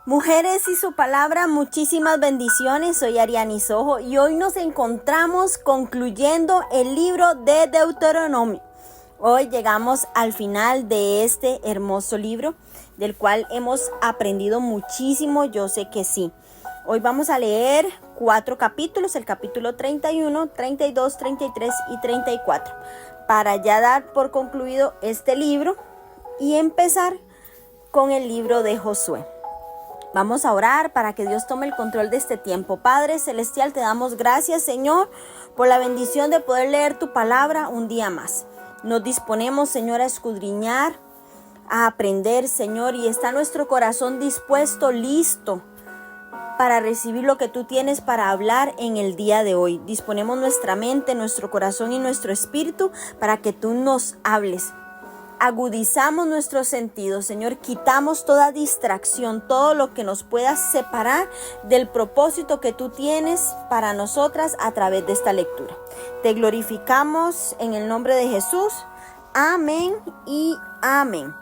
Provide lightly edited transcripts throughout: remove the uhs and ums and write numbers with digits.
Mujeres y su palabra, muchísimas bendiciones. Soy Ariani Sojo y hoy nos encontramos concluyendo el libro de Deuteronomio. Hoy llegamos al final de este hermoso libro, del cual hemos aprendido muchísimo, yo sé que sí. Hoy vamos a leer 4 capítulos, el capítulo 31, 32, 33 y 34, para ya dar por concluido este libro y empezar con el libro de Josué. Vamos a orar para que Dios tome el control de este tiempo. Padre Celestial, te damos gracias, Señor, por la bendición de poder leer tu palabra un día más. Nos disponemos, Señor, a escudriñar, a aprender, Señor, y está nuestro corazón dispuesto, listo, para recibir lo que tú tienes para hablar en el día de hoy. Disponemos nuestra mente, nuestro corazón y nuestro espíritu para que tú nos hables. Agudizamos nuestros sentidos, Señor, quitamos toda distracción, todo lo que nos pueda separar del propósito que tú tienes para nosotras a través de esta lectura. Te glorificamos en el nombre de Jesús. Amén y amén.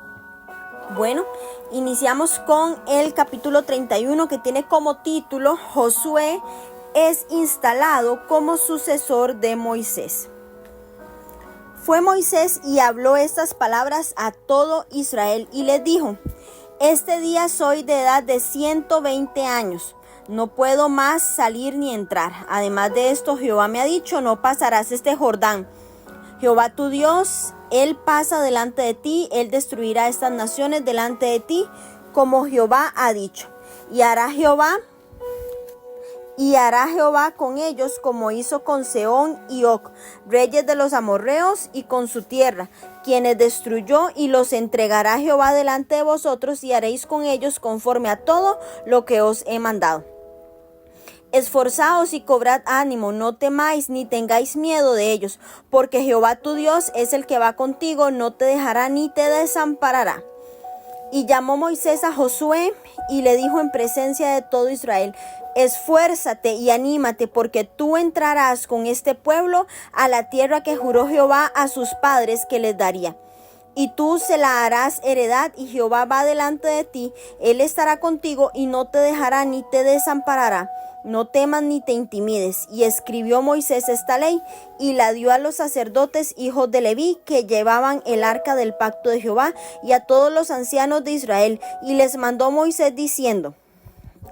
Bueno, iniciamos con el capítulo 31 que tiene como título Josué es instalado como sucesor de Moisés. Fue Moisés y habló estas palabras a todo Israel y les dijo: este día soy de edad de 120 años, no puedo más salir ni entrar. Además de esto, Jehová me ha dicho: no pasarás este Jordán. Jehová tu Dios, Él pasa delante de ti, Él destruirá estas naciones delante de ti, como Jehová ha dicho. Y hará Jehová con ellos como hizo con Sehón y Og, reyes de los amorreos, y con su tierra, quienes destruyó, y los entregará Jehová delante de vosotros, y haréis con ellos conforme a todo lo que os he mandado. Esforzaos y cobrad ánimo, no temáis ni tengáis miedo de ellos, porque Jehová tu Dios es el que va contigo, no te dejará ni te desamparará. Y llamó Moisés a Josué y le dijo en presencia de todo Israel: esfuérzate y anímate, porque tú entrarás con este pueblo a la tierra que juró Jehová a sus padres que les daría. Y tú se la harás heredad, y Jehová va delante de ti, Él estará contigo y no te dejará ni te desamparará. No temas ni te intimides. Y escribió Moisés esta ley y la dio a los sacerdotes hijos de Leví que llevaban el arca del pacto de Jehová, y a todos los ancianos de Israel. Y les mandó Moisés diciendo: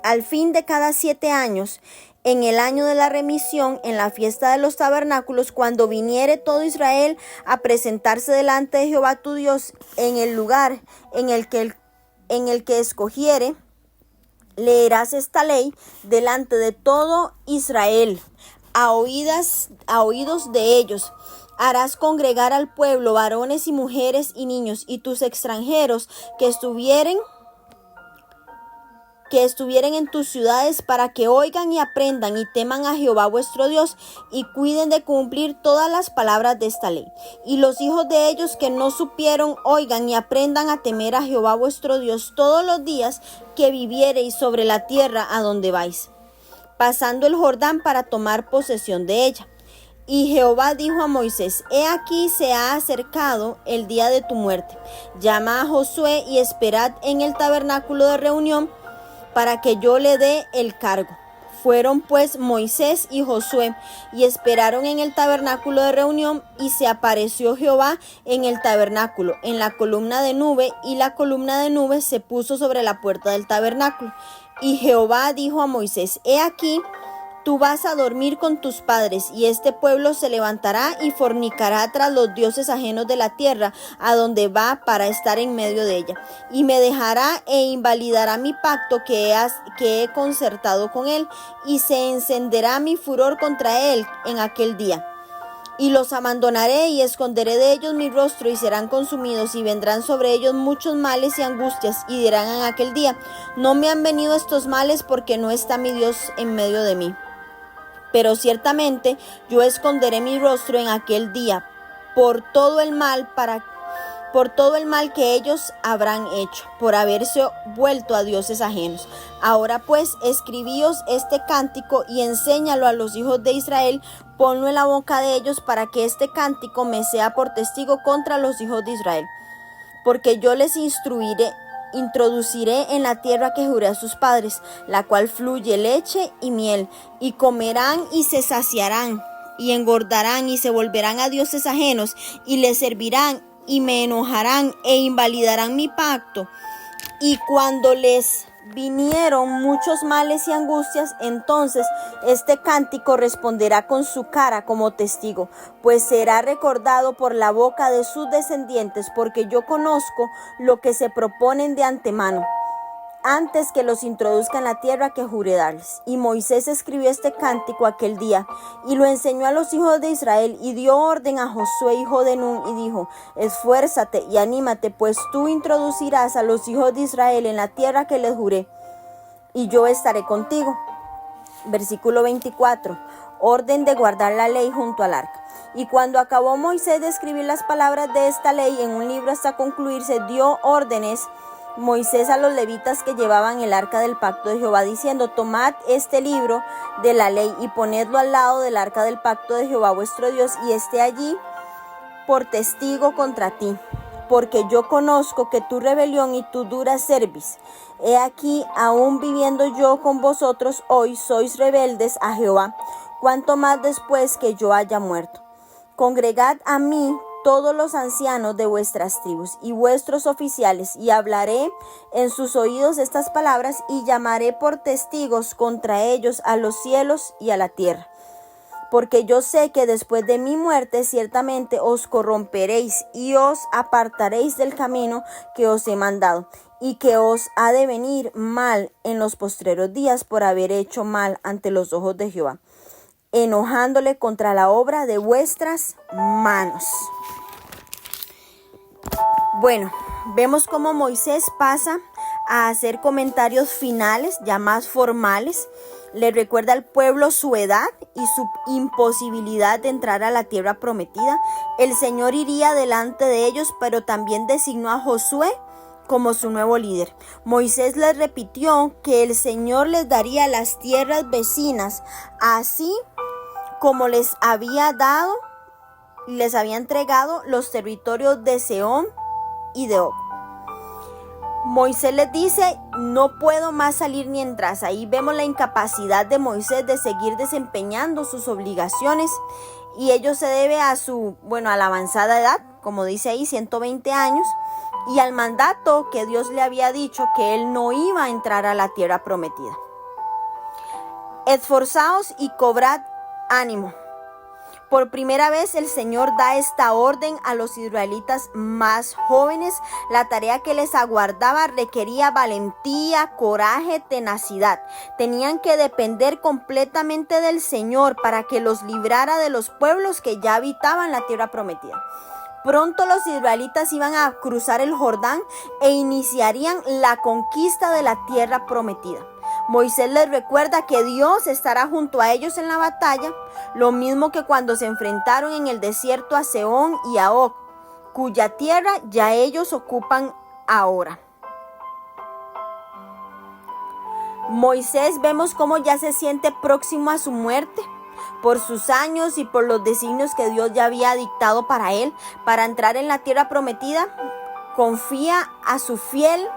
al fin de cada 7 años, en el año de la remisión, en la fiesta de los tabernáculos, cuando viniere todo Israel a presentarse delante de Jehová tu Dios en el lugar en el que escogiere, leerás esta ley delante de todo Israel, a oídos de ellos. Harás congregar al pueblo, varones y mujeres y niños, y tus extranjeros que estuvieren en tus ciudades, para que oigan y aprendan y teman a Jehová vuestro Dios, y cuiden de cumplir todas las palabras de esta ley. Y los hijos de ellos que no supieron, oigan y aprendan a temer a Jehová vuestro Dios todos los días que viviereis sobre la tierra a donde vais, pasando el Jordán para tomar posesión de ella. Y Jehová dijo a Moisés: he aquí se ha acercado el día de tu muerte. Llama a Josué y esperad en el tabernáculo de reunión, para que yo le dé el cargo. Fueron pues Moisés y Josué, y esperaron en el tabernáculo de reunión, y se apareció Jehová en el tabernáculo, en la columna de nube, y la columna de nube se puso sobre la puerta del tabernáculo. Y Jehová dijo a Moisés: he aquí, tú vas a dormir con tus padres, y este pueblo se levantará y fornicará tras los dioses ajenos de la tierra, a donde va para estar en medio de ella. Y me dejará e invalidará mi pacto que he concertado con él, y se encenderá mi furor contra él en aquel día. Y los abandonaré y esconderé de ellos mi rostro, y serán consumidos, y vendrán sobre ellos muchos males y angustias, y dirán en aquel día: no me han venido estos males, porque no está mi Dios en medio de mí. Pero ciertamente yo esconderé mi rostro en aquel día por todo el mal que ellos habrán hecho, por haberse vuelto a dioses ajenos. Ahora pues, escribíos este cántico y enséñalo a los hijos de Israel, ponlo en la boca de ellos, para que este cántico me sea por testigo contra los hijos de Israel. Porque yo les introduciré en la tierra que juré a sus padres, la cual fluye leche y miel, y comerán y se saciarán, y engordarán y se volverán a dioses ajenos, y les servirán, y me enojarán e invalidarán mi pacto. Y cuando les vinieron muchos males y angustias, entonces este cántico responderá con su cara como testigo, pues será recordado por la boca de sus descendientes, porque yo conozco lo que se proponen de antemano, antes que los introduzca en la tierra que juré darles. Y Moisés escribió este cántico aquel día, y lo enseñó a los hijos de Israel, y dio orden a Josué, hijo de Nun, y dijo: esfuérzate y anímate, pues tú introducirás a los hijos de Israel en la tierra que les juré, y yo estaré contigo. Versículo 24. Orden de guardar la ley junto al arca. Y cuando acabó Moisés de escribir las palabras de esta ley en un libro hasta concluirse, dio órdenes Moisés a los levitas que llevaban el arca del pacto de Jehová, diciendo: tomad este libro de la ley y ponedlo al lado del arca del pacto de Jehová vuestro Dios, y esté allí por testigo contra ti, porque yo conozco que tu rebelión y tu dura cerviz, he aquí, aún viviendo yo con vosotros hoy, sois rebeldes a Jehová, cuanto más después que yo haya muerto. Congregad a mí todos los ancianos de vuestras tribus y vuestros oficiales, y hablaré en sus oídos estas palabras, y llamaré por testigos contra ellos a los cielos y a la tierra. Porque yo sé que después de mi muerte ciertamente os corromperéis y os apartaréis del camino que os he mandado, y que os ha de venir mal en los postreros días por haber hecho mal ante los ojos de Jehová, enojándole contra la obra de vuestras manos. Bueno, vemos cómo Moisés pasa a hacer comentarios finales, ya más formales. Le recuerda al pueblo su edad y su imposibilidad de entrar a la tierra prometida. El Señor iría delante de ellos, pero también designó a Josué como su nuevo líder. Moisés les repitió que el Señor les daría las tierras vecinas, así como les había entregado los territorios de Sehón y de Og. Moisés les dice: no puedo más salir ni entrar. Ahí vemos la incapacidad de Moisés de seguir desempeñando sus obligaciones, y ello se debe a a la avanzada edad, como dice ahí, 120 años, y al mandato que Dios le había dicho que él no iba a entrar a la tierra prometida. Esforzaos y cobrad ánimo. Por primera vez el Señor da esta orden a los israelitas más jóvenes. La tarea que les aguardaba requería valentía, coraje, tenacidad. Tenían que depender completamente del Señor para que los librara de los pueblos que ya habitaban la tierra prometida. Pronto los israelitas iban a cruzar el Jordán e iniciarían la conquista de la tierra prometida. Moisés les recuerda que Dios estará junto a ellos en la batalla, lo mismo que cuando se enfrentaron en el desierto a Sehón y a Og, cuya tierra ya ellos ocupan ahora. Moisés vemos cómo ya se siente próximo a su muerte por sus años y por los designios que Dios ya había dictado para él. Para entrar en la tierra prometida, confía a su fiel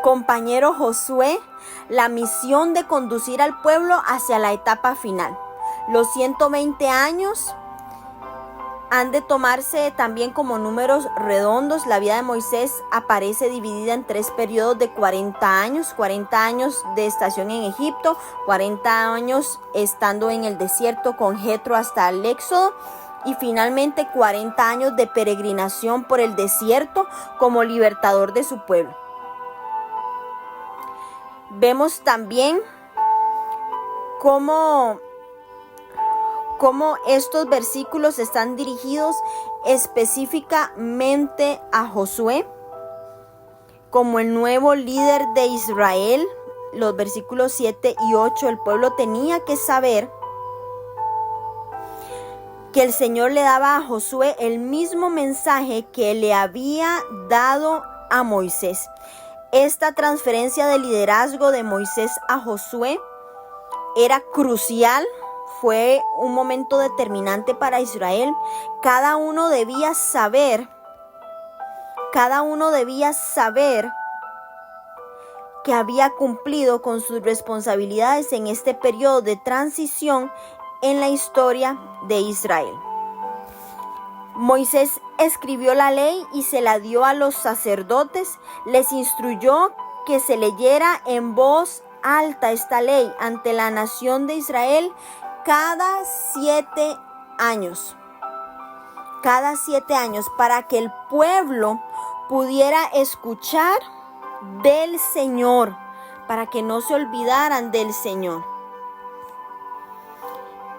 compañero Josué la misión de conducir al pueblo hacia la etapa final. Los 120 años han de tomarse también como números redondos. La vida de Moisés aparece dividida en 3 periodos de 40 años. 40 años de estación en Egipto, 40 años estando en el desierto con Jetro hasta el Éxodo, y finalmente 40 años de peregrinación por el desierto como libertador de su pueblo. Vemos también cómo estos versículos están dirigidos específicamente a Josué como el nuevo líder de Israel. Los versículos 7 y 8, el pueblo tenía que saber que el Señor le daba a Josué el mismo mensaje que le había dado a Moisés. Esta transferencia de liderazgo de Moisés a Josué era crucial, fue un momento determinante para Israel. Cada uno debía saber que había cumplido con sus responsabilidades en este periodo de transición en la historia de Israel. Moisés escribió la ley y se la dio a los sacerdotes. Les instruyó que se leyera en voz alta esta ley ante la nación de Israel cada 7 años. Cada 7 años, para que el pueblo pudiera escuchar del Señor, para que no se olvidaran del Señor.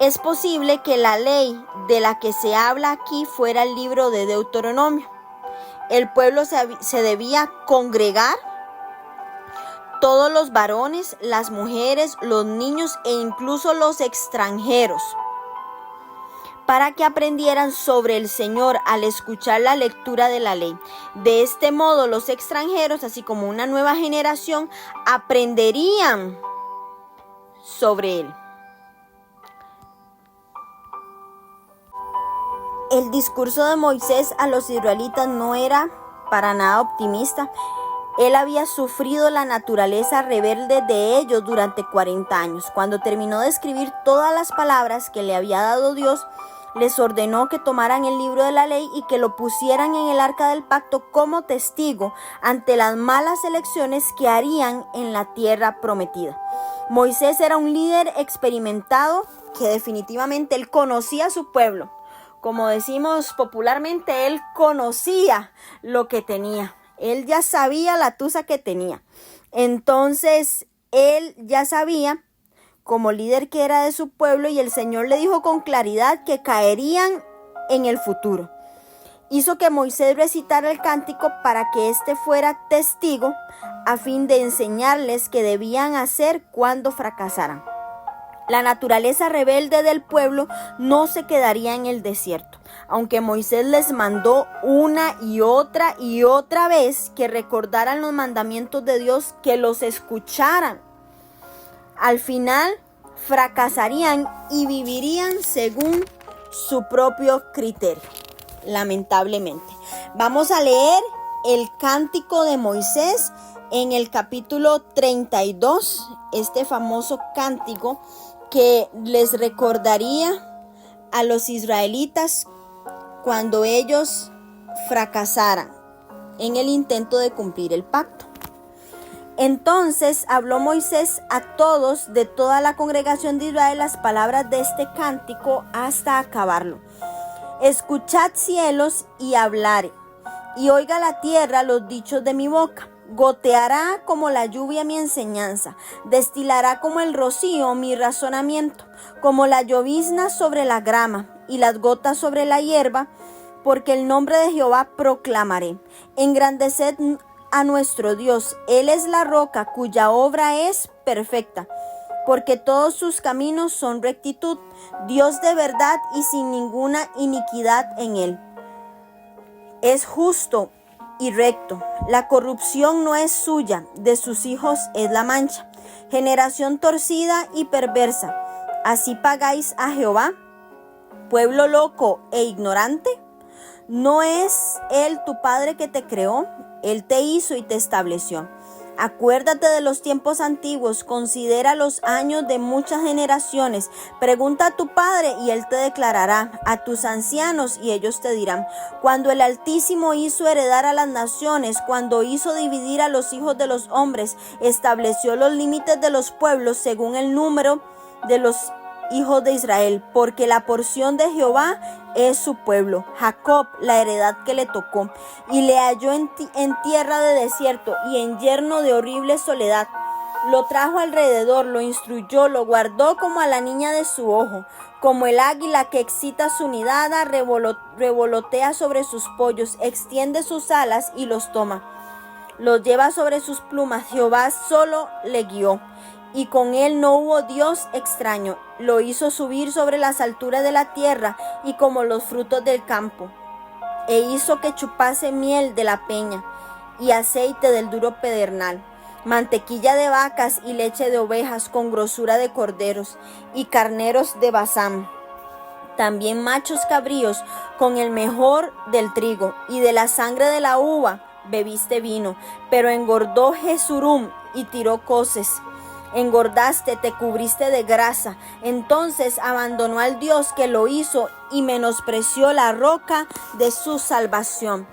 Es posible que la ley de la que se habla aquí fuera el libro de Deuteronomio. El pueblo se debía congregar, todos los varones, las mujeres, los niños e incluso los extranjeros, para que aprendieran sobre el Señor al escuchar la lectura de la ley. De este modo, los extranjeros, así como una nueva generación, aprenderían sobre él. El discurso de Moisés a los israelitas no era para nada optimista. Él había sufrido la naturaleza rebelde de ellos durante 40 años. Cuando terminó de escribir todas las palabras que le había dado Dios, les ordenó que tomaran el libro de la ley y que lo pusieran en el arca del pacto como testigo ante las malas elecciones que harían en la tierra prometida. Moisés era un líder experimentado que definitivamente él conocía a su pueblo. Como decimos popularmente, él conocía lo que tenía. Él ya sabía la tusa que tenía. Entonces, él ya sabía, como líder que era de su pueblo, y el Señor le dijo con claridad que caerían en el futuro. Hizo que Moisés recitara el cántico para que éste fuera testigo a fin de enseñarles qué debían hacer cuando fracasaran. La naturaleza rebelde del pueblo no se quedaría en el desierto, aunque Moisés les mandó una y otra vez que recordaran los mandamientos de Dios, que los escucharan. Al final fracasarían y vivirían según su propio criterio, lamentablemente. Vamos a leer el cántico de Moisés en el capítulo 32, este famoso cántico que les recordaría a los israelitas cuando ellos fracasaran en el intento de cumplir el pacto. Entonces habló Moisés a todos de toda la congregación de Israel las palabras de este cántico hasta acabarlo. Escuchad cielos y hablare, y oiga la tierra los dichos de mi boca. Goteará como la lluvia mi enseñanza, destilará como el rocío mi razonamiento, como la llovizna sobre la grama y las gotas sobre la hierba, porque el nombre de Jehová proclamaré. Engrandeced a nuestro Dios, Él es la roca cuya obra es perfecta, porque todos sus caminos son rectitud, Dios de verdad y sin ninguna iniquidad en Él. Es justo y recto, la corrupción no es suya, de sus hijos es la mancha. Generación torcida y perversa, ¿así pagáis a Jehová? Pueblo loco e ignorante, ¿no es Él tu Padre que te creó? Él te hizo y te estableció. Acuérdate de los tiempos antiguos, considera los años de muchas generaciones. Pregunta a tu padre y él te declarará, a tus ancianos y ellos te dirán. Cuando el Altísimo hizo heredar a las naciones, cuando hizo dividir a los hijos de los hombres, estableció los límites de los pueblos según el número de los hijos de Israel, porque la porción de Jehová es su pueblo, Jacob la heredad que le tocó, y le halló en tierra de desierto y en yermo de horrible soledad. Lo trajo alrededor, lo instruyó, lo guardó como a la niña de su ojo, como el águila que excita su nidada, revolotea sobre sus pollos, extiende sus alas y los toma. Los lleva sobre sus plumas, Jehová solo le guió. Y con él no hubo Dios extraño. Lo hizo subir sobre las alturas de la tierra y como los frutos del campo. E hizo que chupase miel de la peña y aceite del duro pedernal. Mantequilla de vacas y leche de ovejas con grosura de corderos y carneros de Basán. También machos cabríos con el mejor del trigo y de la sangre de la uva bebiste vino, pero engordó Jesurum y tiró coces. Engordaste, te cubriste de grasa. Entonces abandonó al Dios que lo hizo y menospreció la roca de su salvación.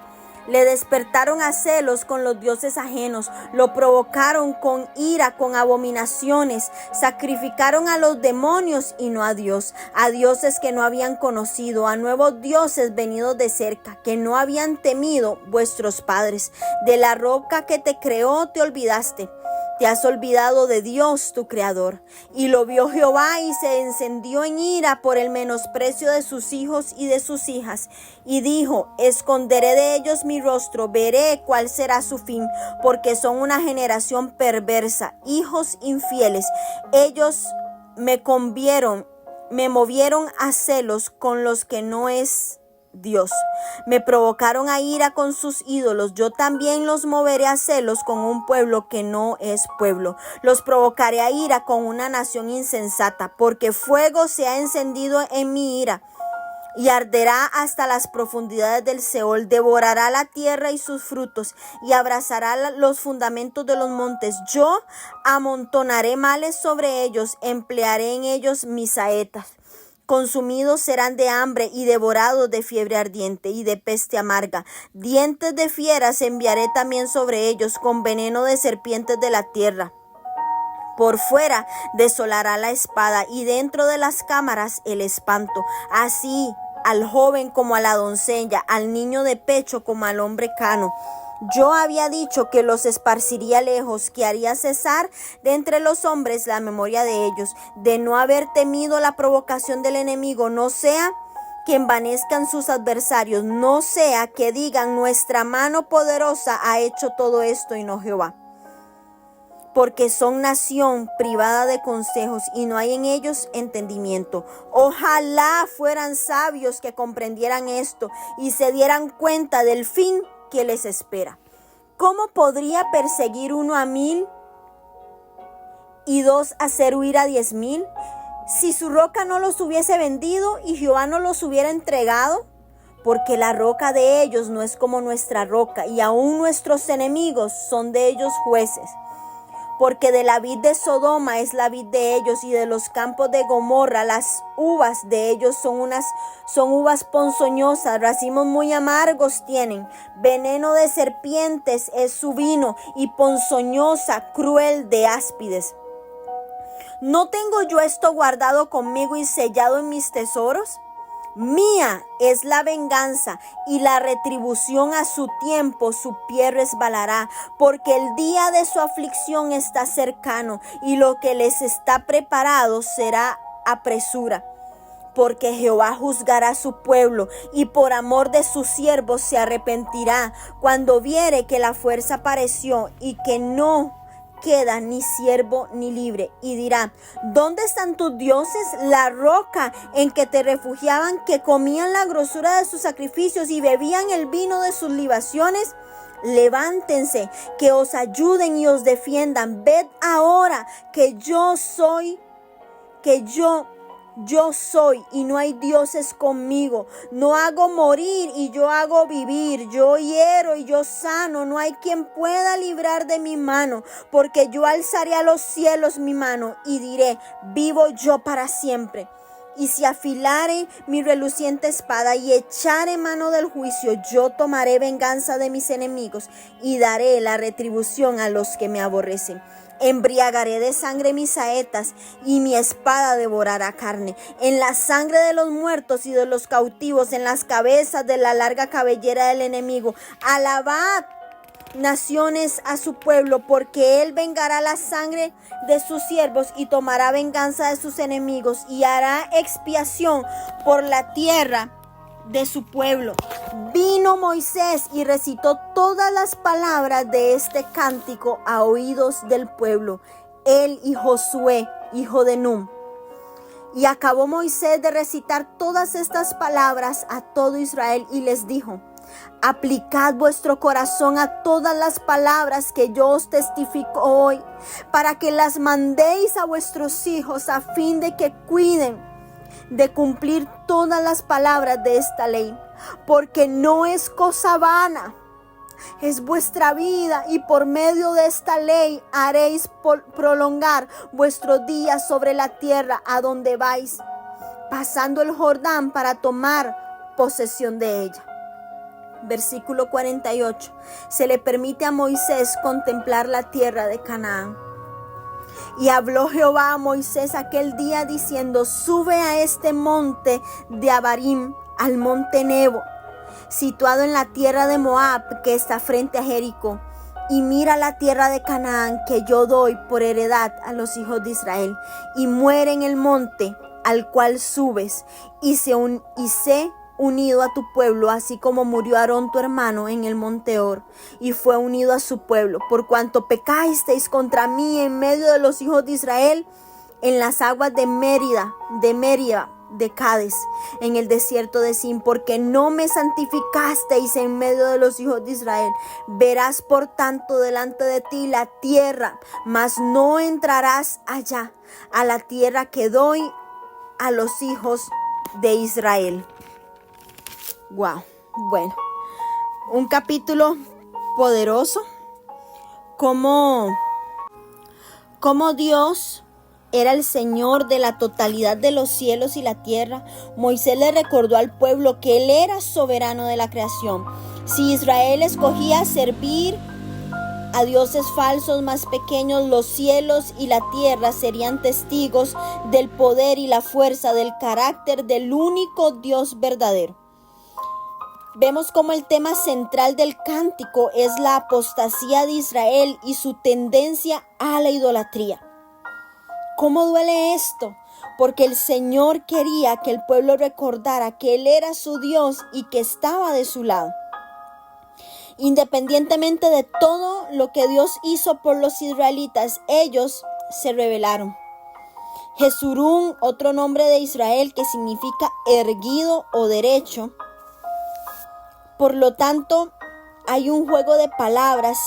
Le despertaron a celos con los dioses ajenos, lo provocaron con ira, con abominaciones, sacrificaron a los demonios y no a Dios, a dioses que no habían conocido, a nuevos dioses venidos de cerca, que no habían temido vuestros padres. De la roca que te creó te olvidaste. Te has olvidado de Dios, tu Creador. Y lo vio Jehová y se encendió en ira por el menosprecio de sus hijos y de sus hijas. Y dijo, esconderé de ellos mi rostro, veré cuál será su fin, porque son una generación perversa, hijos infieles. Ellos me movieron a celos con los que no es Dios. Me provocaron a ira con sus ídolos. Yo también los moveré a celos con un pueblo que no es pueblo. Los provocaré a ira con una nación insensata, porque fuego se ha encendido en mi ira y arderá hasta las profundidades del Seol. Devorará la tierra y sus frutos y abrazará los fundamentos de los montes. Yo amontonaré males sobre ellos, emplearé en ellos mis saetas. Consumidos serán de hambre y devorados de fiebre ardiente y de peste amarga. Dientes de fieras enviaré también sobre ellos, con veneno de serpientes de la tierra. Por fuera desolará la espada y dentro de las cámaras el espanto. Así al joven como a la doncella, al niño de pecho como al hombre cano. Yo había dicho que los esparciría lejos, que haría cesar de entre los hombres la memoria de ellos, de no haber temido la provocación del enemigo, no sea que envanezcan sus adversarios, no sea que digan nuestra mano poderosa ha hecho todo esto y no Jehová. Porque son nación privada de consejos y no hay en ellos entendimiento. Ojalá fueran sabios que comprendieran esto y se dieran cuenta del fin que les espera. ¿Cómo podría perseguir 1 a 1000 y 2 hacer huir a 10,000? Si su roca no los hubiese vendido y Jehová no los hubiera entregado, porque la roca de ellos no es como nuestra roca y aún nuestros enemigos son de ellos jueces. Porque de la vid de Sodoma es la vid de ellos y de los campos de Gomorra las uvas de ellos son uvas ponzoñosas, racimos muy amargos tienen, veneno de serpientes es su vino y ponzoñosa, cruel de áspides. ¿No tengo yo esto guardado conmigo y sellado en mis tesoros? Mía es la venganza y la retribución a su tiempo su pie resbalará, porque el día de su aflicción está cercano y lo que les está preparado será apresura. Porque Jehová juzgará a su pueblo y por amor de sus siervos se arrepentirá cuando viere que la fuerza pareció y que no queda ni siervo ni libre, y dirá, ¿dónde están tus dioses? La roca en que te refugiaban, que comían la grosura de sus sacrificios y bebían el vino de sus libaciones. Levántense, que os ayuden y os defiendan. Ved ahora que yo soy y no hay dioses conmigo. No hago morir y yo hago vivir. Yo hiero y yo sano. No hay quien pueda librar de mi mano. Porque yo alzaré a los cielos mi mano y diré, vivo yo para siempre. Y si afilare mi reluciente espada y echare mano del juicio, yo tomaré venganza de mis enemigos y daré la retribución a los que me aborrecen. Embriagaré de sangre mis saetas y mi espada devorará carne. En la sangre de los muertos y de los cautivos, en las cabezas de la larga cabellera del enemigo. Alabad, naciones, a su pueblo, porque él vengará la sangre de sus siervos y tomará venganza de sus enemigos y hará expiación por la tierra de su pueblo. Vino Moisés y recitó todas las palabras de este cántico a oídos del pueblo, él y Josué, hijo de Nun. Y acabó Moisés de recitar todas estas palabras a todo Israel y les dijo, aplicad vuestro corazón a todas las palabras que yo os testifico hoy, para que las mandéis a vuestros hijos a fin de que cuiden de cumplir todas las palabras de esta ley, porque no es cosa vana es vuestra vida, y por medio de esta ley haréis prolongar vuestros días sobre la tierra a donde vais, pasando el Jordán para tomar posesión de ella. Versículo 48. Se le permite a Moisés contemplar la tierra de Canaán. Y habló Jehová a Moisés aquel día diciendo: sube a este monte de Abarim, al monte Nebo, situado en la tierra de Moab, que está frente a Jericó, y mira la tierra de Canaán, que yo doy por heredad a los hijos de Israel, y muere en el monte al cual subes, y sé unido a tu pueblo, así como murió Aarón tu hermano en el monte Hor, y fue unido a su pueblo, por cuanto pecasteis contra mí en medio de los hijos de Israel, en las aguas de Meriba, de Cades, en el desierto de Sin, porque no me santificasteis en medio de los hijos de Israel. Verás por tanto delante de ti la tierra, mas no entrarás allá, a la tierra que doy a los hijos de Israel. Wow, bueno, un capítulo poderoso, como Dios era el Señor de la totalidad de los cielos y la tierra. Moisés le recordó al pueblo que Él era soberano de la creación. Si Israel escogía servir a dioses falsos más pequeños, los cielos y la tierra serían testigos del poder y la fuerza del carácter del único Dios verdadero. Vemos como el tema central del cántico es la apostasía de Israel y su tendencia a la idolatría. ¿Cómo duele esto? Porque el Señor quería que el pueblo recordara que Él era su Dios y que estaba de su lado. Independientemente de todo lo que Dios hizo por los israelitas, ellos se rebelaron. Jesurún, otro nombre de Israel que significa erguido o derecho. Por lo tanto, hay un juego de palabras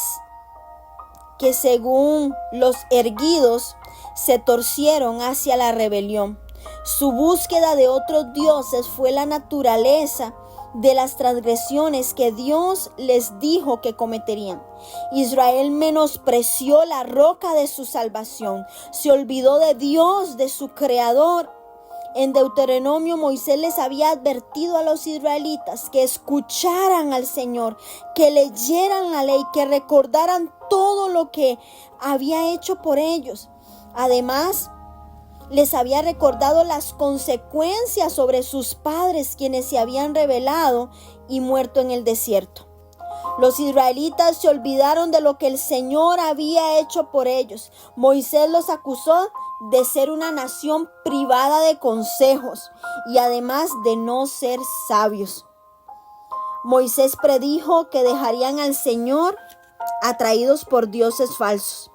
que según los erguidos se torcieron hacia la rebelión. Su búsqueda de otros dioses fue la naturaleza de las transgresiones que Dios les dijo que cometerían. Israel menospreció la roca de su salvación, se olvidó de Dios, de su creador. En Deuteronomio, Moisés les había advertido a los israelitas que escucharan al Señor, que leyeran la ley, que recordaran todo lo que había hecho por ellos. Además, les había recordado las consecuencias sobre sus padres, quienes se habían rebelado y muerto en el desierto. Los israelitas se olvidaron de lo que el Señor había hecho por ellos. Moisés los acusó de ser una nación privada de consejos y además de no ser sabios. Moisés predijo que dejarían al Señor atraídos por dioses falsos.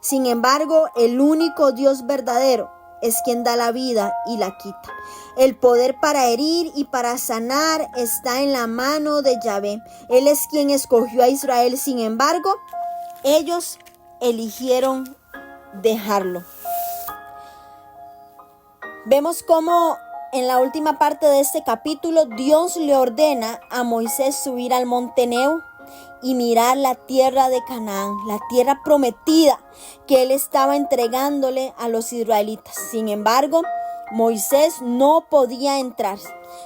Sin embargo, el único Dios verdadero es quien da la vida y la quita. El poder para herir y para sanar está en la mano de Yahvé. Él es quien escogió a Israel. Sin embargo, ellos eligieron dejarlo. Vemos cómo en la última parte de este capítulo Dios le ordena a Moisés subir al monte Nebo y mirar la tierra de Canaán, la tierra prometida que él estaba entregándole a los israelitas. Sin embargo, Moisés no podía entrar,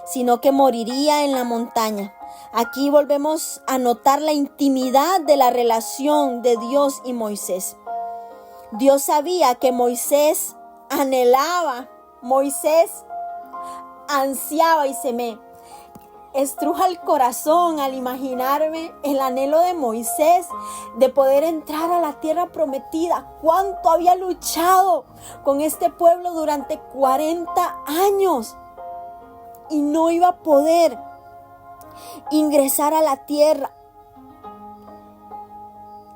sino que moriría en la montaña. Aquí volvemos a notar la intimidad de la relación de Dios y Moisés. Dios sabía que Moisés anhelaba, Moisés ansiaba, y se me estruja el corazón al imaginarme el anhelo de Moisés de poder entrar a la tierra prometida. Cuánto había luchado con este pueblo durante 40 años y no iba a poder ingresar a la tierra,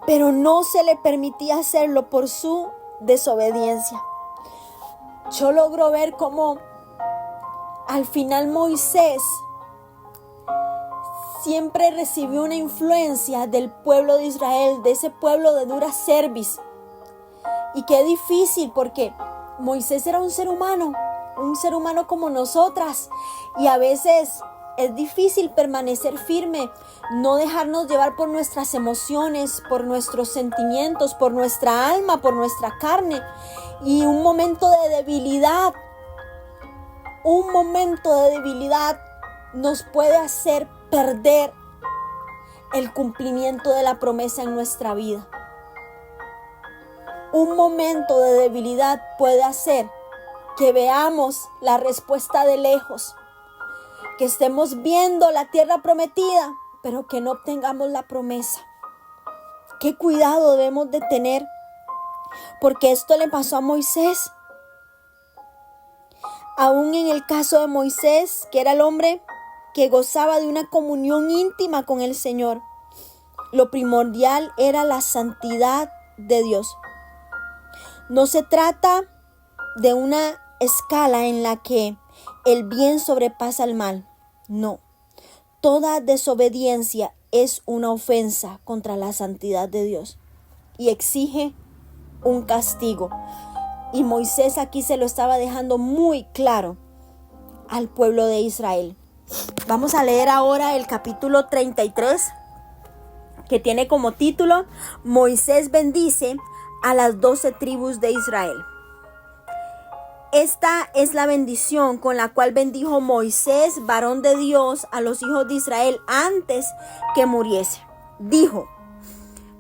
pero no se le permitía hacerlo por su desobediencia. Yo logro ver cómo al final Moisés siempre recibió una influencia del pueblo de Israel, de ese pueblo de dura cerviz. Y qué difícil, porque Moisés era un ser humano como nosotras, y a veces Es difícil permanecer firme, no dejarnos llevar por nuestras emociones, por nuestros sentimientos, por nuestra alma, por nuestra carne. Y un momento de debilidad nos puede hacer perder el cumplimiento de la promesa en nuestra vida. Un momento de debilidad puede hacer que veamos la respuesta de lejos, que estemos viendo la tierra prometida, pero que no obtengamos la promesa. Qué cuidado debemos de tener, porque esto le pasó a Moisés. Aún en el caso de Moisés, que era el hombre que gozaba de una comunión íntima con el Señor, lo primordial era la santidad de Dios. No se trata de una escala en la que el bien sobrepasa el mal. No. Toda desobediencia es una ofensa contra la santidad de Dios y exige un castigo. Y Moisés aquí se lo estaba dejando muy claro al pueblo de Israel. Vamos a leer ahora el capítulo 33, que tiene como título: Moisés bendice a las 12 tribus de Israel. Esta es la bendición con la cual bendijo Moisés, varón de Dios, a los hijos de Israel antes que muriese. Dijo: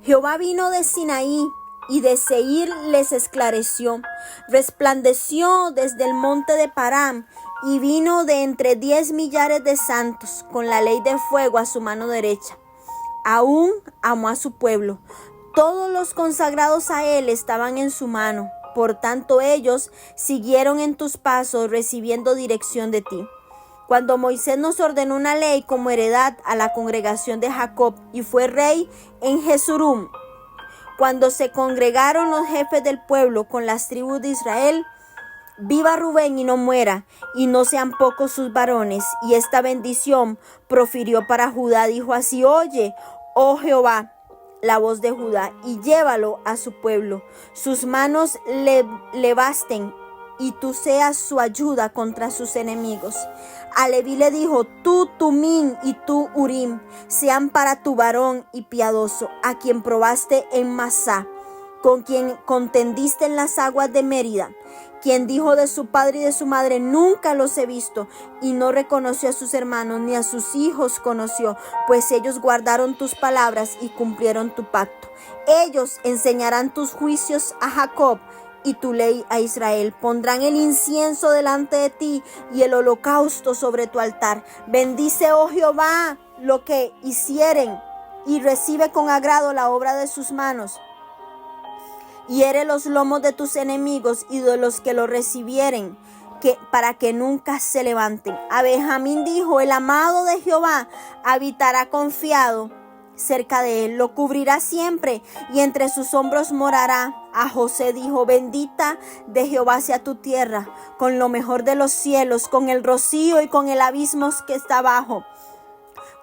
Jehová vino de Sinaí y de Seir les esclareció. Resplandeció desde el monte de Param y vino de entre 10 millares de santos con la ley de fuego a su mano derecha. Aún amó a su pueblo. Todos los consagrados a él estaban en su mano. Por tanto, ellos siguieron en tus pasos, recibiendo dirección de ti. Cuando Moisés nos ordenó una ley como heredad a la congregación de Jacob y fue rey en Jesurum, cuando se congregaron los jefes del pueblo con las tribus de Israel, viva Rubén y no muera, y no sean pocos sus varones. Y esta bendición profirió para Judá, dijo así: Oye, oh Jehová, la voz de Judá, y llévalo a su pueblo. Sus manos le basten, y tú seas su ayuda contra sus enemigos. A Leví le dijo: tú Tumín y tú Urim sean para tu varón y piadoso, a quien probaste en Masá, con quien contendiste en las aguas de Mérida, quien dijo de su padre y de su madre: nunca los he visto, y no reconoció a sus hermanos ni a sus hijos conoció, pues ellos guardaron tus palabras y cumplieron tu pacto. Ellos enseñarán tus juicios a Jacob y tu ley a Israel. Pondrán el incienso delante de ti y el holocausto sobre tu altar. Bendice, oh Jehová, lo que hicieren, y recibe con agrado la obra de sus manos. Hiere los lomos de tus enemigos y de los que lo recibieren, para que nunca se levanten. A Benjamín dijo: el amado de Jehová habitará confiado cerca de él, lo cubrirá siempre y entre sus hombros morará. A José dijo: bendita de Jehová sea tu tierra, con lo mejor de los cielos, con el rocío y con el abismo que está abajo,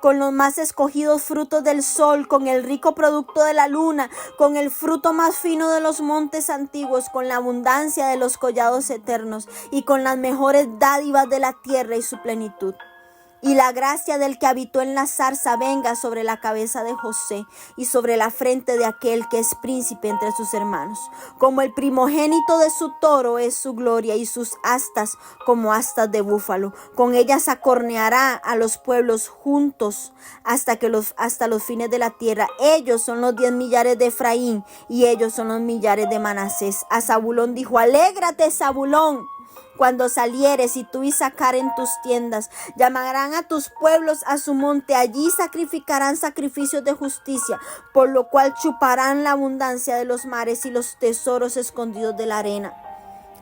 con los más escogidos frutos del sol, con el rico producto de la luna, con el fruto más fino de los montes antiguos, con la abundancia de los collados eternos y con las mejores dádivas de la tierra y su plenitud. Y la gracia del que habitó en la zarza venga sobre la cabeza de José y sobre la frente de aquel que es príncipe entre sus hermanos. Como el primogénito de su toro es su gloria, y sus astas como astas de búfalo. Con ellas acorneará a los pueblos juntos hasta los fines de la tierra. Ellos son los 10 millares de Efraín, y ellos son los millares de Manasés. A Zabulón dijo: alégrate, Zabulón, cuando salieres, y tú y Sacar en tus tiendas. Llamarán a tus pueblos a su monte, allí sacrificarán sacrificios de justicia, por lo cual chuparán la abundancia de los mares y los tesoros escondidos de la arena.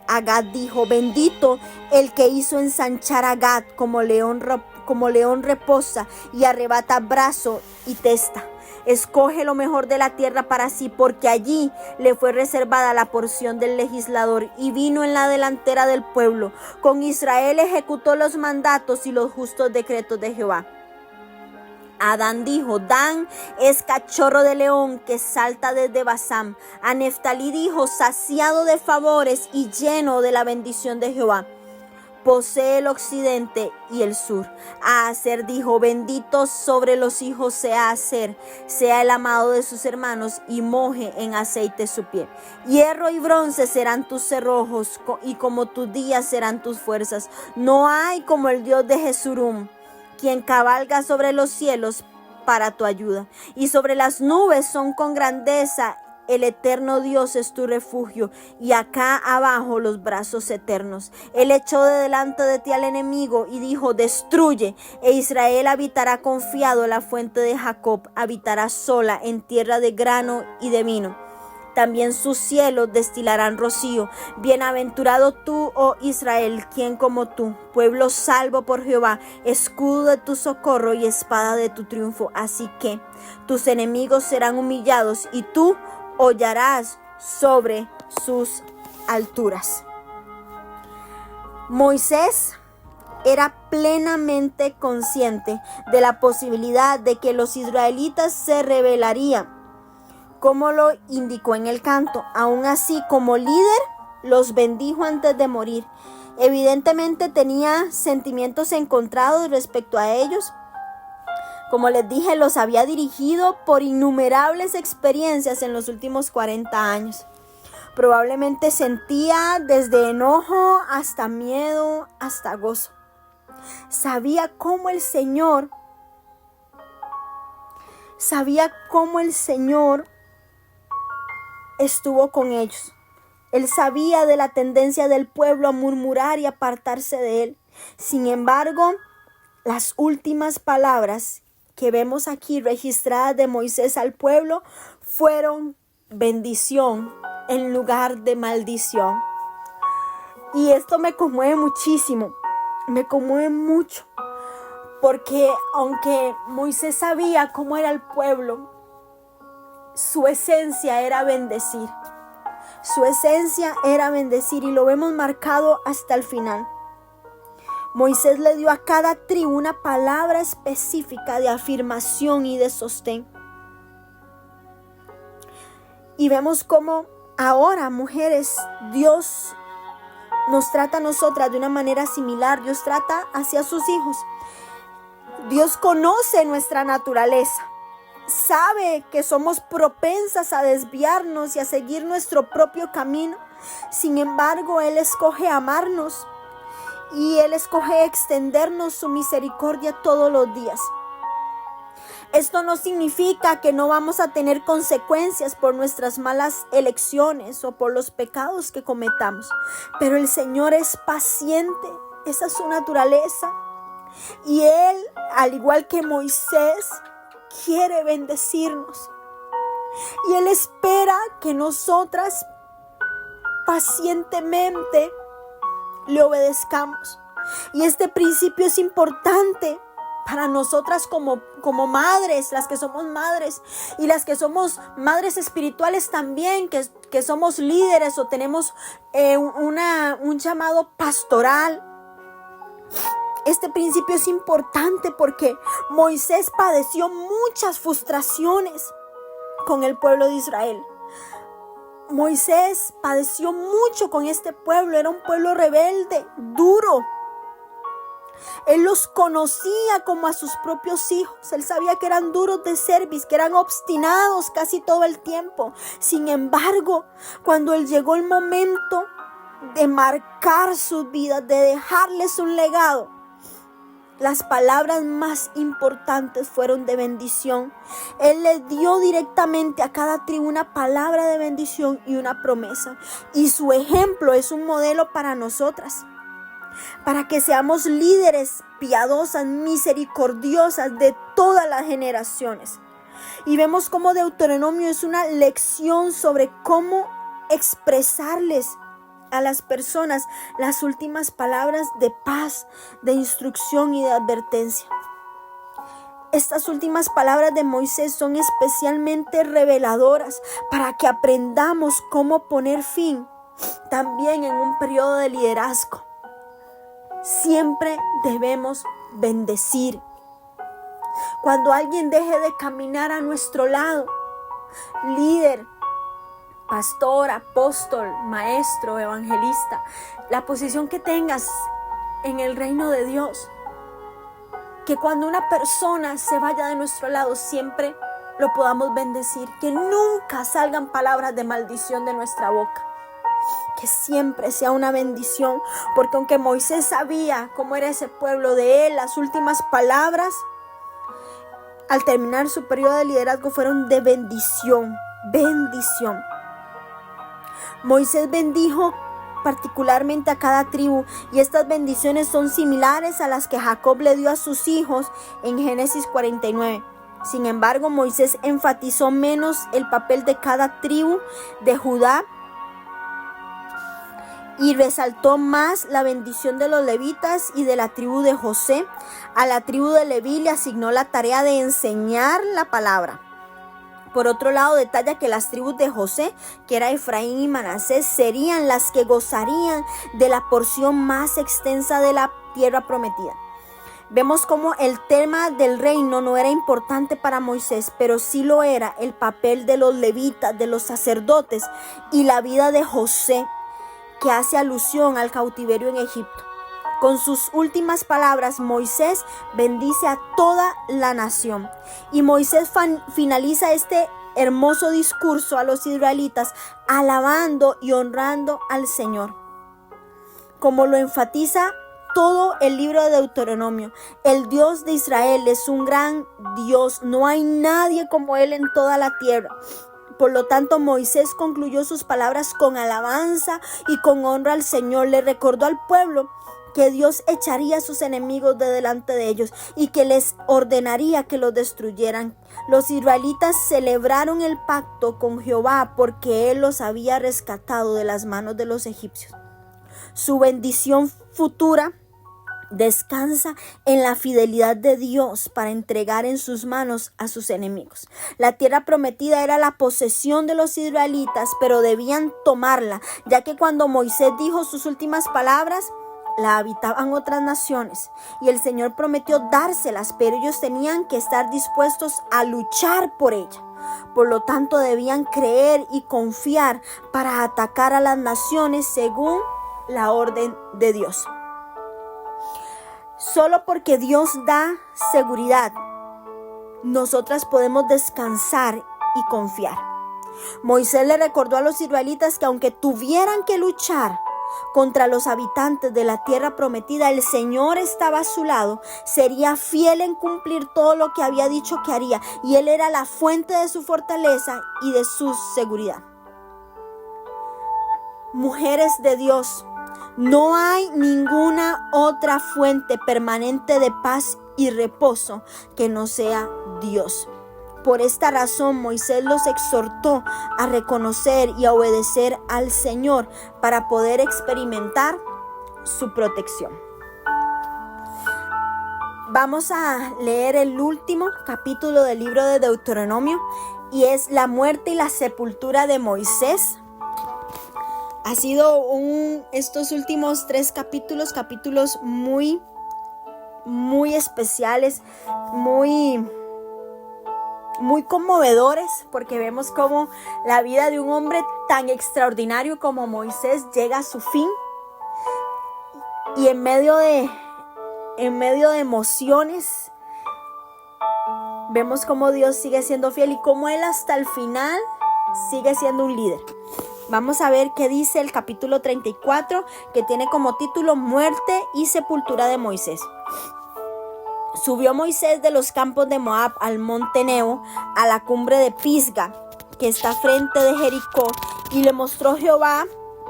A Gad dijo: bendito el que hizo ensanchar a Gad, como león reposa y arrebata brazo y testa. Escoge lo mejor de la tierra para sí, porque allí le fue reservada la porción del legislador, y vino en la delantera del pueblo. Con Israel ejecutó los mandatos y los justos decretos de Jehová. A Dan dijo: Dan es cachorro de león que salta desde Basán. A Neftalí dijo: saciado de favores y lleno de la bendición de Jehová. posee el occidente y el sur. A Aser dijo: bendito sobre los hijos sea Aser, sea el amado de sus hermanos, y moje en aceite su pie. Hierro y bronce serán tus cerrojos, y como tus días serán tus fuerzas. No hay como el Dios de Jesurum, quien cabalga sobre los cielos para tu ayuda, y sobre las nubes son con grandeza. El eterno Dios es tu refugio, y acá abajo los brazos eternos. Él echó de delante de ti al enemigo y dijo: destruye. E Israel habitará confiado en la fuente de Jacob, habitará sola en tierra de grano y de vino. También sus cielos destilarán rocío. Bienaventurado tú, oh Israel, quien como tú, pueblo salvo por Jehová, escudo de tu socorro y espada de tu triunfo. Así que tus enemigos serán humillados y tú hollarás sobre sus alturas. Moisés era plenamente consciente de la posibilidad de que los israelitas se rebelarían, como lo indicó en el canto. Aún así, como líder, los bendijo antes de morir. Evidentemente tenía sentimientos encontrados respecto a ellos. Como les dije, los había dirigido por innumerables experiencias en los últimos 40 años. Probablemente sentía desde enojo hasta miedo, hasta gozo. Sabía cómo el Señor estuvo con ellos. Él sabía de la tendencia del pueblo a murmurar y apartarse de él. Sin embargo, las últimas palabras que vemos aquí registradas de Moisés al pueblo fueron bendición en lugar de maldición. Y esto me conmueve muchísimo, me conmueve mucho, porque aunque Moisés sabía cómo era el pueblo, su esencia era bendecir. Su esencia era bendecir, y lo vemos marcado hasta el final. Moisés le dio a cada tribu una palabra específica de afirmación y de sostén. Y vemos cómo ahora, mujeres, Dios nos trata a nosotras de una manera similar. Dios trata hacia sus hijos. Dios conoce nuestra naturaleza. Sabe que somos propensas a desviarnos y a seguir nuestro propio camino. Sin embargo, Él escoge amarnos. Y Él escoge extendernos su misericordia todos los días. Esto no significa que no vamos a tener consecuencias por nuestras malas elecciones o por los pecados que cometamos. Pero el Señor es paciente. Esa es su naturaleza. Y Él, al igual que Moisés, quiere bendecirnos. Y Él espera que nosotras pacientemente le obedezcamos. Y este principio es importante para nosotras como madres, las que somos madres y las que somos madres espirituales también, que somos líderes o tenemos un llamado pastoral. Este principio es importante porque Moisés padeció muchas frustraciones con el pueblo de Israel. Moisés padeció mucho con este pueblo. Era un pueblo rebelde, duro. Él los conocía como a sus propios hijos. Él sabía que eran duros de cerviz, que eran obstinados casi todo el tiempo. Sin embargo, cuando llegó el momento de marcar sus vidas, de dejarles un legado, las palabras más importantes fueron de bendición. Él le dio directamente a cada tribu una palabra de bendición y una promesa. Y su ejemplo es un modelo para nosotras, para que seamos líderes piadosas, misericordiosas de todas las generaciones. Y vemos cómo Deuteronomio es una lección sobre cómo expresarles a las personas las últimas palabras de paz, de instrucción y de advertencia. Estas últimas palabras de Moisés son especialmente reveladoras para que aprendamos cómo poner fin también en un periodo de liderazgo. Siempre debemos bendecir. Cuando alguien deje de caminar a nuestro lado, líder, pastor, apóstol, maestro, evangelista, la posición que tengas, en el reino de Dios. Que cuando una persona se vaya de nuestro lado, siempre lo podamos bendecir. Que nunca salgan palabras de maldición de nuestra boca. Que siempre sea una bendición. Porque aunque Moisés sabía cómo era ese pueblo de él, las últimas palabras al terminar su periodo de liderazgo fueron de bendición. Bendición. Moisés bendijo particularmente a cada tribu, y estas bendiciones son similares a las que Jacob le dio a sus hijos en Génesis 49. Sin embargo, Moisés enfatizó menos el papel de cada tribu de Judá y resaltó más la bendición de los levitas y de la tribu de José. A la tribu de Leví le asignó la tarea de enseñar la palabra. Por otro lado, detalla que las tribus de José, que era Efraín y Manasés, serían las que gozarían de la porción más extensa de la tierra prometida. Vemos cómo el tema del reino no era importante para Moisés, pero sí lo era el papel de los levitas, de los sacerdotes y la vida de José, que hace alusión al cautiverio en Egipto. Con sus últimas palabras, Moisés bendice a toda la nación. Y Moisés finaliza este hermoso discurso a los israelitas alabando y honrando al Señor. Como lo enfatiza todo el libro de Deuteronomio, el Dios de Israel es un gran Dios. No hay nadie como Él en toda la tierra. Por lo tanto, Moisés concluyó sus palabras con alabanza y con honra al Señor. Le recordó al pueblo que Dios echaría a sus enemigos de delante de ellos y que les ordenaría que los destruyeran. Los israelitas celebraron el pacto con Jehová porque Él los había rescatado de las manos de los egipcios. Su bendición futura descansa en la fidelidad de Dios para entregar en sus manos a sus enemigos. La tierra prometida era la posesión de los israelitas, pero debían tomarla, ya que cuando Moisés dijo sus últimas palabras, la habitaban otras naciones y el Señor prometió dárselas, pero ellos tenían que estar dispuestos a luchar por ella. Por lo tanto, debían creer y confiar para atacar a las naciones según la orden de Dios. Solo porque Dios da seguridad, nosotras podemos descansar y confiar. Moisés le recordó a los israelitas que aunque tuvieran que luchar contra los habitantes de la tierra prometida, el Señor estaba a su lado, sería fiel en cumplir todo lo que había dicho que haría, y Él era la fuente de su fortaleza y de su seguridad. Mujeres de Dios, no hay ninguna otra fuente permanente de paz y reposo que no sea Dios. Por esta razón, Moisés los exhortó a reconocer y a obedecer al Señor para poder experimentar su protección. Vamos a leer el último capítulo del libro de Deuteronomio, y es la muerte y la sepultura de Moisés. Ha sido estos últimos 3 capítulos muy especiales, muy conmovedores, porque vemos cómo la vida de un hombre tan extraordinario como Moisés llega a su fin, y en medio de emociones vemos cómo Dios sigue siendo fiel y cómo Él hasta el final sigue siendo un líder. Vamos a ver qué dice el capítulo 34, que tiene como título Muerte y sepultura de Moisés. Subió Moisés de los campos de Moab al monte Nebo, a la cumbre de Pisga, que está frente de Jericó, y le mostró Jehová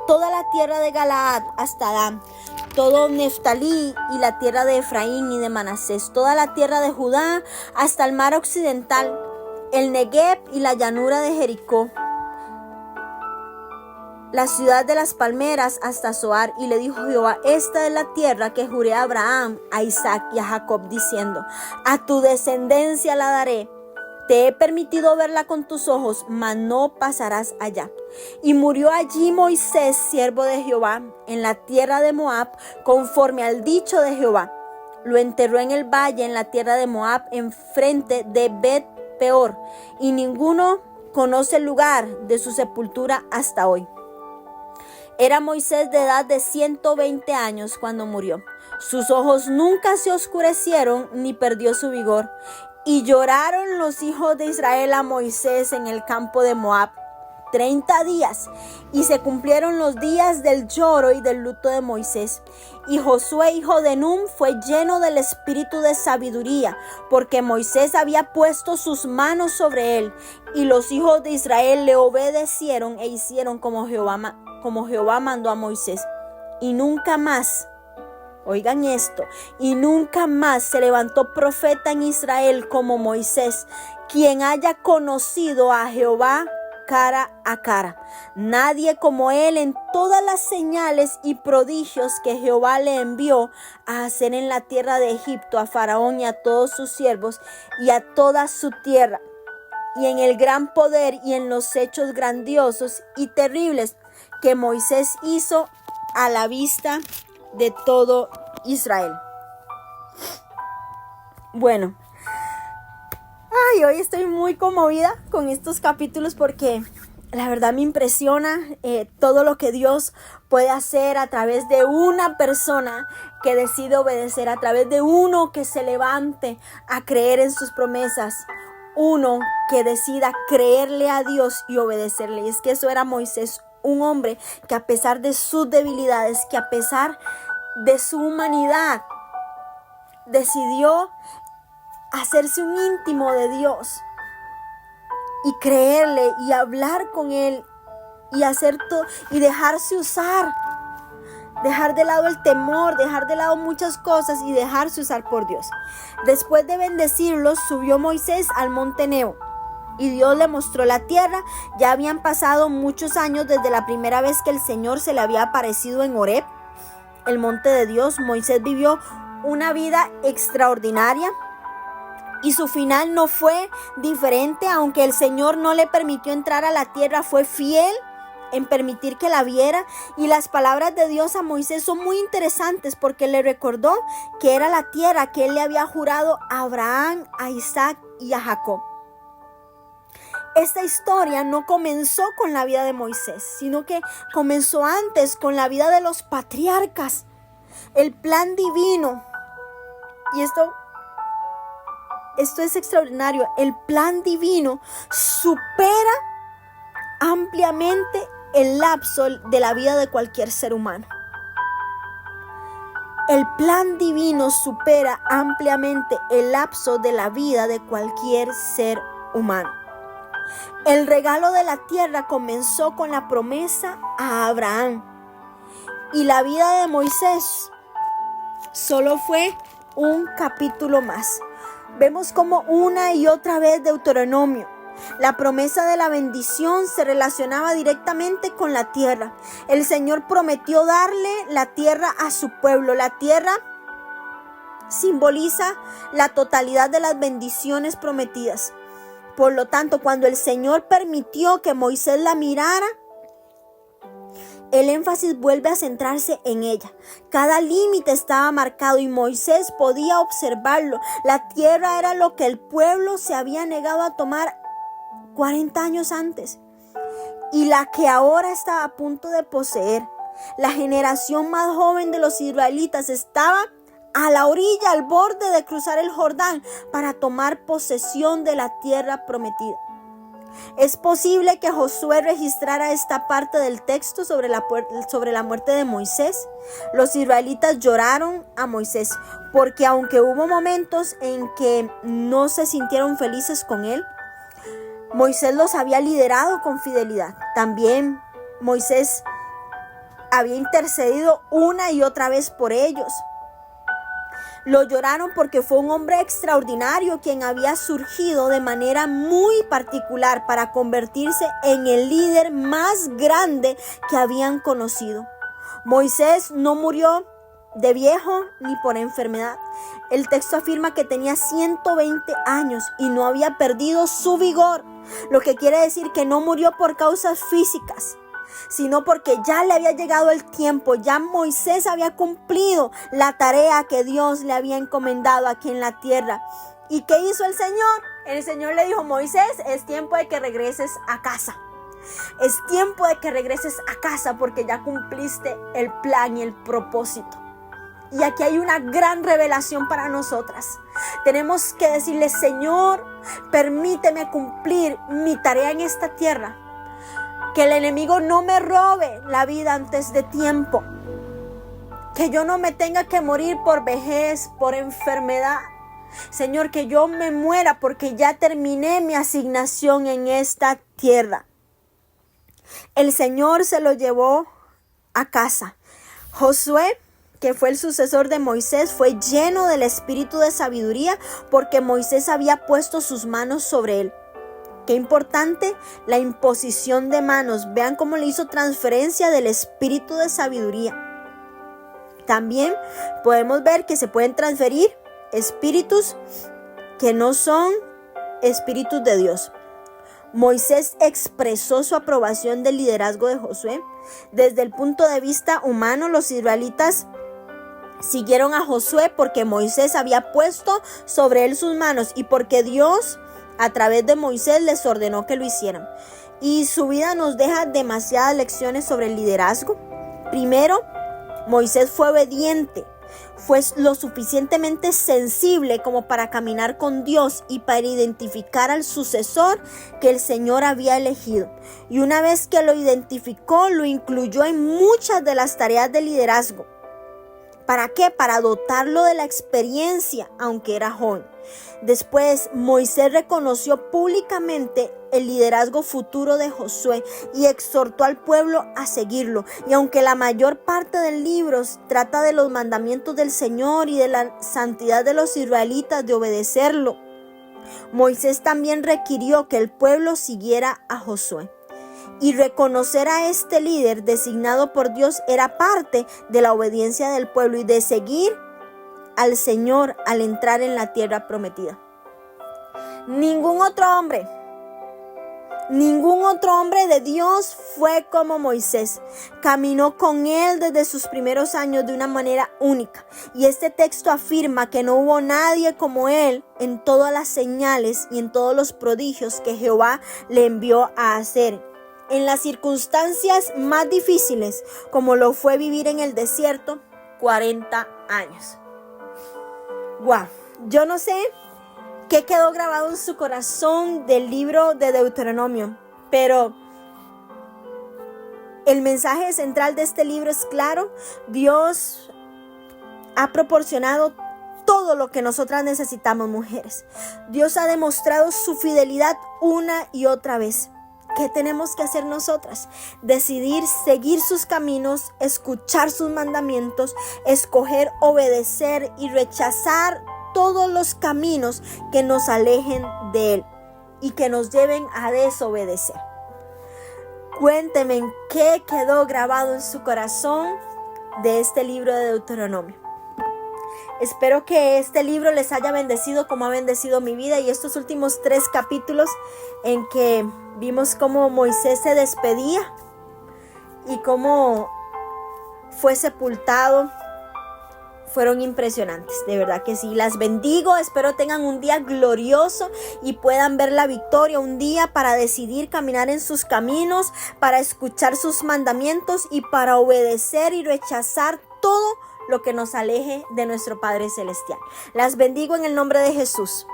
toda la tierra de Galaad hasta Dan, todo Neftalí y la tierra de Efraín y de Manasés, toda la tierra de Judá hasta el mar occidental, el Negueb y la llanura de Jericó, la ciudad de las palmeras hasta Zoar. Y le dijo Jehová: esta es la tierra que juré a Abraham, a Isaac y a Jacob, diciendo: a tu descendencia la daré. Te he permitido verla con tus ojos, mas no pasarás allá. Y murió allí Moisés, siervo de Jehová, en la tierra de Moab, conforme al dicho de Jehová. Lo enterró en el valle, en la tierra de Moab, enfrente de Bet Peor, y ninguno conoce el lugar de su sepultura hasta hoy. Era Moisés de edad de 120 años cuando murió. Sus ojos nunca se oscurecieron ni perdió su vigor. Y lloraron los hijos de Israel a Moisés en el campo de Moab 30 días. Y se cumplieron los días del lloro y del luto de Moisés. Y Josué, hijo de Nun, fue lleno del espíritu de sabiduría, porque Moisés había puesto sus manos sobre él. Y los hijos de Israel le obedecieron e hicieron como Jehová mandó a Moisés. Y nunca más, oigan esto, y nunca más se levantó profeta en Israel como Moisés, quien haya conocido a Jehová cara a cara. Nadie como él en todas las señales y prodigios que Jehová le envió a hacer en la tierra de Egipto a Faraón y a todos sus siervos y a toda su tierra, y en el gran poder y en los hechos grandiosos y terribles que Moisés hizo a la vista de todo Israel. Bueno, hoy estoy muy conmovida con estos capítulos porque la verdad me impresiona todo lo que Dios puede hacer a través de una persona que decide obedecer, a través de uno que se levante a creer en sus promesas, uno que decida creerle a Dios y obedecerle. Y es que eso era Moisés, un hombre que a pesar de sus debilidades, que a pesar de su humanidad, decidió hacerse un íntimo de Dios y creerle y hablar con él y hacer todo y dejarse usar, dejar de lado el temor, dejar de lado muchas cosas y dejarse usar por Dios. Después de bendecirlos, subió Moisés al monte Nebo y Dios le mostró la tierra. Ya habían pasado muchos años desde la primera vez que el Señor se le había aparecido en Horeb, el monte de Dios. Moisés vivió una vida extraordinaria y su final no fue diferente. Aunque el Señor no le permitió entrar a la tierra, fue fiel en permitir que la viera. Y las palabras de Dios a Moisés son muy interesantes porque le recordó que era la tierra que él le había jurado a Abraham, a Isaac y a Jacob. Esta historia no comenzó con la vida de Moisés, sino que comenzó antes con la vida de los patriarcas. El plan divino, y esto es extraordinario, el plan divino supera ampliamente el lapso de la vida de cualquier ser humano. El plan divino supera ampliamente el lapso de la vida de cualquier ser humano. El regalo de la tierra comenzó con la promesa a Abraham. Y la vida de Moisés solo fue un capítulo más. Vemos como una y otra vez Deuteronomio, la promesa de la bendición se relacionaba directamente con la tierra. El Señor prometió darle la tierra a su pueblo. La tierra simboliza la totalidad de las bendiciones prometidas. Por lo tanto, cuando el Señor permitió que Moisés la mirara, el énfasis vuelve a centrarse en ella. Cada límite estaba marcado y Moisés podía observarlo. La tierra era lo que el pueblo se había negado a tomar 40 años antes y la que ahora estaba a punto de poseer. La generación más joven de los israelitas estaba a la orilla, al borde de cruzar el Jordán para tomar posesión de la tierra prometida. Es posible que Josué registrara esta parte del texto sobre la muerte de Moisés. Los israelitas lloraron a Moisés porque aunque hubo momentos en que no se sintieron felices con él, Moisés los había liderado con fidelidad. También Moisés había intercedido una y otra vez por ellos. Lo lloraron porque fue un hombre extraordinario quien había surgido de manera muy particular para convertirse en el líder más grande que habían conocido. Moisés no murió de viejo ni por enfermedad. El texto afirma que tenía 120 años y no había perdido su vigor, lo que quiere decir que no murió por causas físicas, sino porque ya le había llegado el tiempo. Ya Moisés había cumplido la tarea que Dios le había encomendado aquí en la tierra. ¿Y qué hizo el Señor? El Señor le dijo: Moisés, es tiempo de que regreses a casa. Es tiempo de que regreses a casa porque ya cumpliste el plan y el propósito. Y aquí hay una gran revelación para nosotras. Tenemos que decirle: Señor, permíteme cumplir mi tarea en esta tierra. Que el enemigo no me robe la vida antes de tiempo. Que yo no me tenga que morir por vejez, por enfermedad. Señor, que yo me muera porque ya terminé mi asignación en esta tierra. El Señor se lo llevó a casa. Josué, que fue el sucesor de Moisés, fue lleno del espíritu de sabiduría porque Moisés había puesto sus manos sobre él. Qué importante la imposición de manos. Vean cómo le hizo transferencia del espíritu de sabiduría. También podemos ver que se pueden transferir espíritus que no son espíritus de Dios. Moisés expresó su aprobación del liderazgo de Josué. Desde el punto de vista humano, los israelitas siguieron a Josué porque Moisés había puesto sobre él sus manos y porque Dios, a través de Moisés, les ordenó que lo hicieran. Y su vida nos deja demasiadas lecciones sobre el liderazgo. Primero, Moisés fue obediente. Fue lo suficientemente sensible como para caminar con Dios y para identificar al sucesor que el Señor había elegido. Y una vez que lo identificó, lo incluyó en muchas de las tareas de liderazgo. ¿Para qué? Para dotarlo de la experiencia, aunque era joven. Después, Moisés reconoció públicamente el liderazgo futuro de Josué y exhortó al pueblo a seguirlo. Y aunque la mayor parte del libro trata de los mandamientos del Señor y de la santidad de los israelitas de obedecerlo, Moisés también requirió que el pueblo siguiera a Josué. Y reconocer a este líder designado por Dios era parte de la obediencia del pueblo y de seguir al Señor al entrar en la tierra prometida. Ningún otro hombre de Dios fue como Moisés. Caminó con él desde sus primeros años de una manera única. Y este texto afirma que no hubo nadie como él en todas las señales y en todos los prodigios que Jehová le envió a hacer. En las circunstancias más difíciles, como lo fue vivir en el desierto, 40 años. Wow, yo no sé qué quedó grabado en su corazón del libro de Deuteronomio, pero el mensaje central de este libro es claro. Dios ha proporcionado todo lo que nosotras necesitamos, mujeres. Dios ha demostrado su fidelidad una y otra vez. ¿Qué tenemos que hacer nosotras? Decidir seguir sus caminos, escuchar sus mandamientos, escoger obedecer y rechazar todos los caminos que nos alejen de Él y que nos lleven a desobedecer. Cuéntenme qué quedó grabado en su corazón de este libro de Deuteronomio. Espero que este libro les haya bendecido como ha bendecido mi vida y estos últimos 3 capítulos en que vimos cómo Moisés se despedía y cómo fue sepultado. Fueron impresionantes, de verdad que sí. Las bendigo, espero tengan un día glorioso y puedan ver la victoria, un día para decidir caminar en sus caminos, para escuchar sus mandamientos y para obedecer y rechazar todo lo que nos aleje de nuestro Padre Celestial. Las bendigo en el nombre de Jesús.